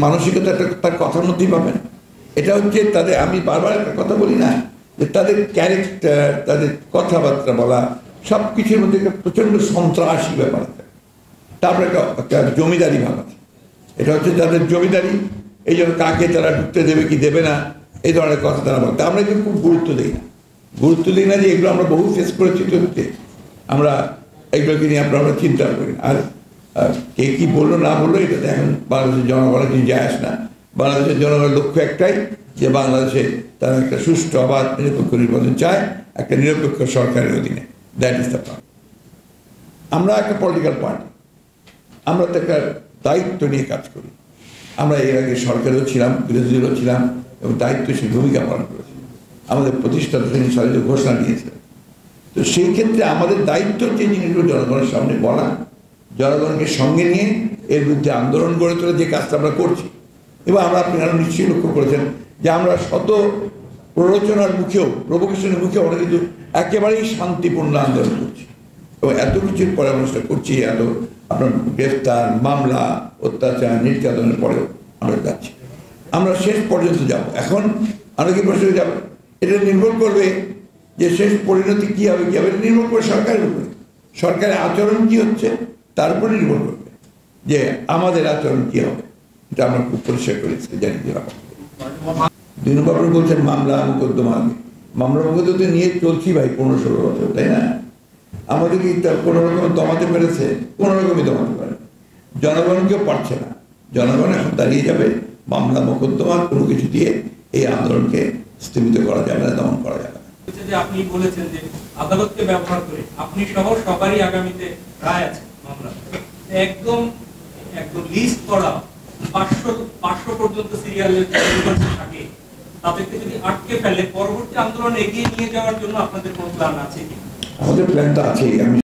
মানসিকতা তার কথার মধ্যেই পাবেন। এটা হচ্ছে তাদের, আমি বারবার একটা কথা বলি না যে তাদের ক্যারেক্টার, তাদের কথাবার্তা বলা সব কিছুর মধ্যে একটা প্রচন্ড সন্ত্রাসী ব্যাপার আছে। তারপরে একটা জমিদারি ভাব আছে, এটা হচ্ছে তাদের জমিদারি। এই জন্য কাকে তারা ঢুকতে দেবে কি দেবে না এই ধরনের কথা তারা বলতে, আমরা কিন্তু খুব গুরুত্ব দিই না যে এগুলো আমরা বহু ফেস করেছি। তো আমরা এগুলোকে নিয়ে আমরা চিন্তা করি। আর কে কি বললো না বললো এটাতে এখন বাংলাদেশের জনগণের কিছু যায় আসে না। বাংলাদেশের জনগণের লক্ষ্য একটাই, যে বাংলাদেশে তারা একটা সুষ্ঠু অবাধ নিরপেক্ষ নির্বাচন চায়, একটা নিরপেক্ষ সরকারের অধীনে। That is the point. আমরা একটা পলিটিক্যাল পার্টি, আমরা তো একটা দায়িত্ব নিয়ে কাজ করি। আমরা এর আগে সরকারেও ছিলাম, বিরোধী দলও ছিলাম এবং দায়িত্বশীল ভূমিকা পালন করেছি। আমাদের প্রতিষ্ঠাতা সাথে ঘোষণা দিয়েছিলেন। তো সেই ক্ষেত্রে আমাদের দায়িত্ব হচ্ছে জিনিসগুলো জনগণের সামনে বলা, জনগণকে সঙ্গে নিয়ে এর বিরুদ্ধে আন্দোলন গড়ে তোলা, যে কাজটা আমরা করছি। এবং আমরা, আপনি আরও নিশ্চয়ই লক্ষ্য করেছেন যে আমরা শত প্ররোচনার মুখেও, প্রভোকেশনের মুখেও আমরা কিন্তু একেবারেই শান্তিপূর্ণ আন্দোলন করছি। এবং এত কিছুর পরে আমরা সেটা করছি, এত আপনার গ্রেফতার, মামলা, অত্যাচার, নির্যাতনের পরেও আমরা যাচ্ছি। আমরা শেষ পর্যন্ত যাব। এখন আমরা কি প্রশ্ন যাব, এটা নির্ভর করবে যে শেষ পরিণতি কী হবে, কী হবে, এটা নির্ভর করবে সরকারের উপরে। সরকারের আচরণ কী হচ্ছে তার উপর নির্ভর করবে যে আমাদের আচরণ কী হবে। এটা আমরা খুব পরিষ্কার করেছি, জানি যে দিনবাবু বলছেন মামলা মোকদ্দমা। মামলা মোকদ্দমা নিয়ে চলছি ভাই 15-16 বছর, তাই না? আমাদের কি কোনো রকম দমাতে পেরেছে? কোনো রকমই দমাতে পারে, জনগণকেও পারছে না। জনগণ এখন দাঁড়িয়ে যাবে, মামলা মোকদ্দমা কোনো কিছু দিয়ে এই আন্দোলনকে স্থগিত করা যাবে না, দমন করা যাবে না। আপনি বলেছেন যে আদালতকে ব্যবহার করে আপনি সহ সবারই আগামীতে রায় আছে মামলা, একদম লিস্ট করা 500 পর্যন্ত সিরিয়ালের থাকে, তাদেরকে যদি আটকে ফেলে পরবর্তী আন্দোলন এগিয়ে নিয়ে যাওয়ার জন্য আপনাদের কোনো প্ল্যান আছে কি? আমাদের প্ল্যানটা আছেই। আমি